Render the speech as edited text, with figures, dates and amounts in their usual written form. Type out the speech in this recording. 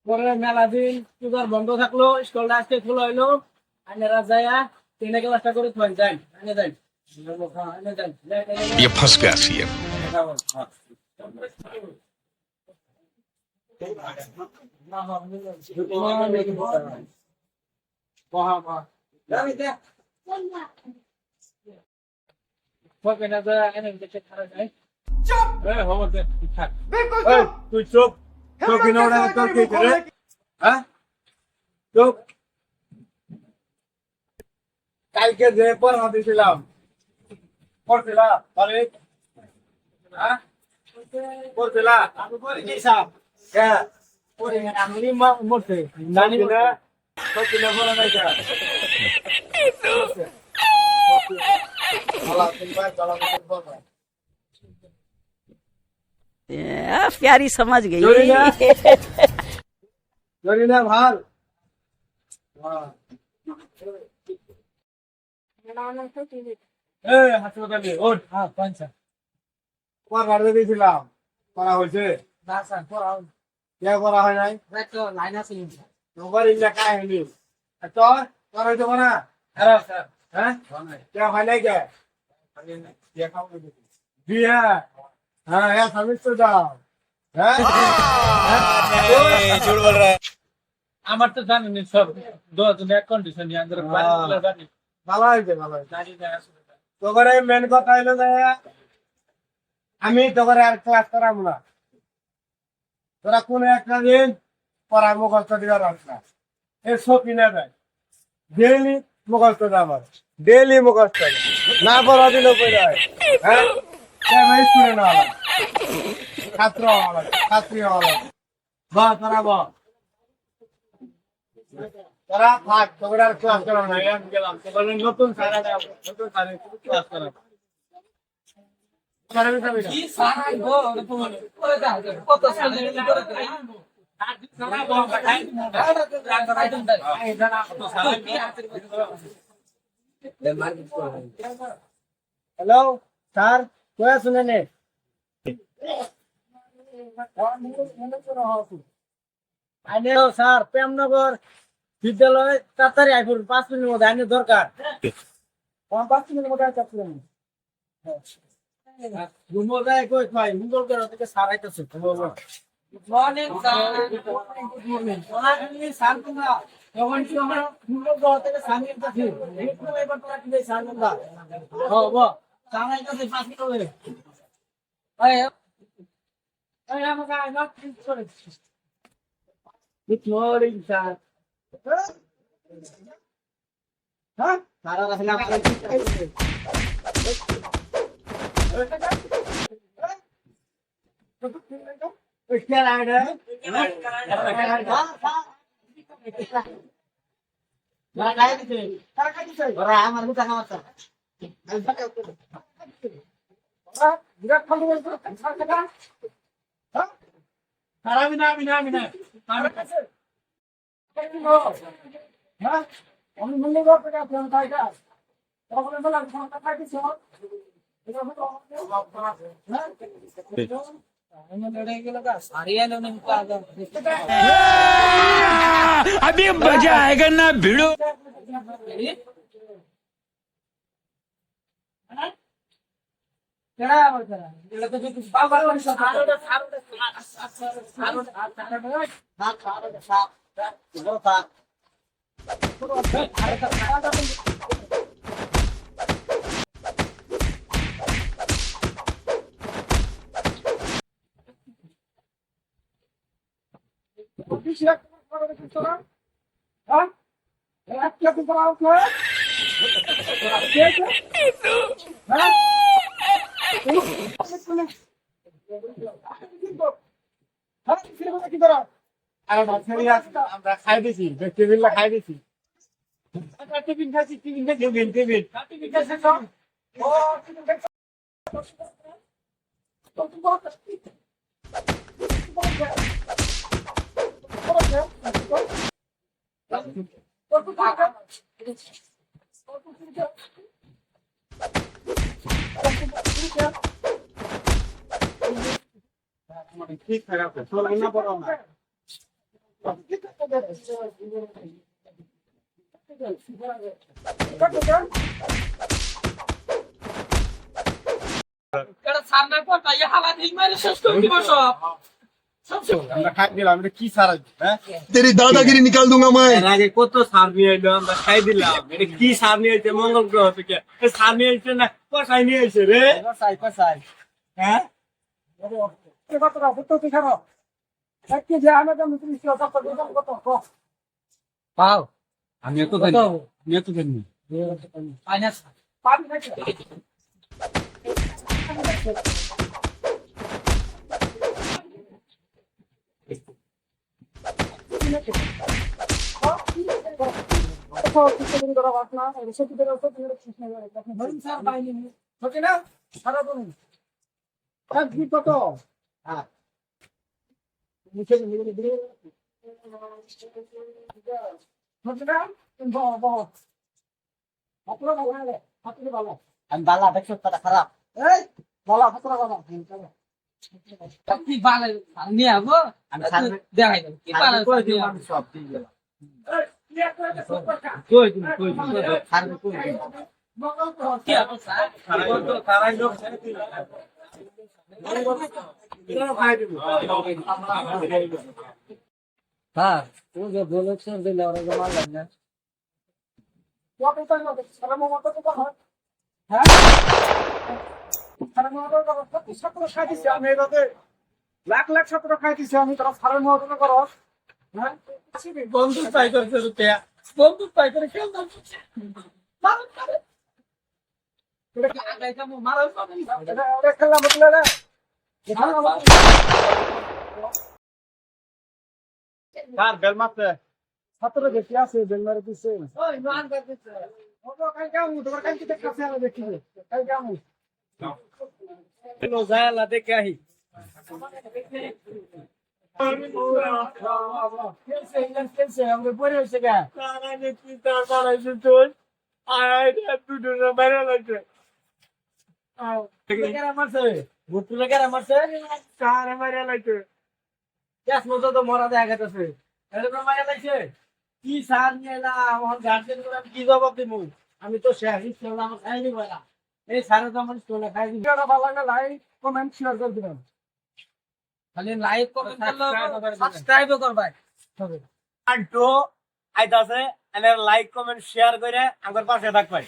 পরে মেলা দিন পূজার বন্ধ থাকলো, স্কুলটা আজকে খোলা হইলো। আইনেরা যাইয়া 3 ক্লাসটা করে থই যাই, আইনে যাই। আইনে যাই। ये फंस गया सीएम। তুই চুপ, চুপ কিনা ওটা তোর কি করে? হ্যাঁ চুপ। কালকে যে পড়া দিয়েছিলাম পড়ছিলা আরে হ্যাঁ পড়ছিলা কি সাপ হ্যাঁ পড়ে আমি মরতে নানি না পড়ছিলা পড়া নাই কা ভালো তুমি ভালো পড়া प्यारी समझ गई জরিনা ভাল হাসপাতাল ওঠ হ্যাঁ পঞ্চা পড়া দিয়েছিলাম পড়া হয়েছে না স্যার পড়া কে করা হয় নাই তো লাইন আছে তোমার ইল্লা কাই হইনি তোর তোর হইতো না হ্যাঁ স্যার হ্যাঁ কে হয় নাই কে কে খাও দিয়া হ্যাঁ হ্যাঁ সার্ভিস তো দাও হ্যাঁ झूठ बोल रहा है। আমার তো জানেন সব দুজন এক কন্ডিশন নিয়ে আন্দর বাড়ি জানি ভালো হইছে ভালো হইছে জানি না তোরে মেন কথা হইলো যে আমি তোরে আর ক্লাস করাবো না তোরা কোন একটা দিন পড়া মুখস্থ দিবার না এই সপি না দেয় ডেইলি মুখস্থ দাবার ডেইলি মুখস্থ না পড়া দিলেও পড়ে হয় হ্যাঁ কেন স্টুডেন্ট হলো ছাত্র হলো ছাত্রী হলো বা তোরা বা তোরা থাক তোরা আর ক্লাস করা না আমি গেলাম তোরা নতুন সারা দাও নতুন সারা ক্লাস করা কি সারা গো করে দাও কত সালে করে হ্যালো স্যার কয়া শুনেন স্যার প্রেমনগর বিদ্যালয় তাড়াতাড়ি আইপুর 5 মিনিটের মধ্যে আইনের দরকার 5 মিনিটের মধ্যে আসছিলাম ঘুমো যায় কই ভাই মুগল করে থেকে স্যার আইতাছে morning sir good morning morning sir তোমরা তখন কি আমরা মুগল করে থেকে স্যার আইতাছে একটু এবার তোরা কি স্যার তোমরা বাহ স্যার আইতাছে 5 মিনিট হলে এই আমাকে আই নট করে Good morning, sir. Huh? Para kasi lang ako. Kaya lang na. Nakakaya dito. Nakakaya dito. Para amar mo tanga mata. Bigat pa rin ito. Ha? Marami na. হ্যাঁ আমি মনে করতে গেছিলাম তাই না তখন বললাম ফোনটা কাটিস अभी मजा आएगा ना भिड़ो। আমরা খাই দিছি টেবিলটা খাই দিছি টিফিন খাইছি টিফিন ঠিক থাকে চলো না পড়ো না আমরা খাই দিলাম, এটা কি সার আছে, হ্যাঁ? तेरी दादागिरी निकाल दूंगा मैं। এর আগে কত সার নিয়ে এলো, আমরা খাই দিলাম। এটা কি সার নিয়ে এসেছে মঙ্গল গ্রহ থেকে? এই সার নিয়ে এসেছে না কষাই নিয়ে এসেছে রে? কষাই, হ্যাঁ? পাও আমি এত জানি, আমি এত জানি। আমি বালা দেখছো তারা খারাপ, এই বালা কত বালা কি বালা নিয়ে আবো আমি দেখাই দেব কি বালা কই দিই আমি সব দিয়ে গেলাম কই দিন খারাপ কই দিন মঙ্গল তো কি আছে খারাপ তো তারাই লোক ছেড়ে দিল খাই দিব হ্যাঁ তুমি যে বলেছেন দিলে ওরা জমা লাগবে না কত টাকা লাগে সারা মত তো হয় হ্যাঁ সারা মত তো কত ছাত্র খাইছে আমি এটাতে লাখ লাখ ছাত্র খাইছে আমি তোরা সারা মত তো করো হ্যাঁ বন্ধু পাই করছে রুপিয়া বন্ধু পাই করে কেন দাম মার করে এটা কি আগাই কাম মারার পাবেন এটা খেলা বদলে না কার বেল মারতে ছাত্র দেখি আছে বেল মারে দিছে ওই মান করতেছে ওটো কাই কাম তোমার কাই কি কাছে আলো দেখি কাই কাম লো জায়লা দেখে আহি আমরা পরে হয়েছে গা কি তার বানাইছে তুই আয় দুটো বাইরে লাগছে কেরা মারছে ভুট্টুলে কেরা মারছে কার বাইরে লাগছে গ্যাস মতো তো মরা দেখা গেছে এরকম বাইরে লাগছে কি সার নিয়ে এলাম আমার গার্জেন করে আমি কি জবাব দিব আমি তো শেয়ার ইসলাম আমার খাই দিব না এই সারে তো আমার স্টোনে খাই দিব ভালো লাগলে লাইক কমেন্ট শেয়ার করে দিবেন খালি লাইক কমেন্ট করলে সাবস্ক্রাইবও করবাই তবে আন্টো আইতাছে এনে লাইক কমেন্ট শেয়ার করে আমার পাশে থাকবাই।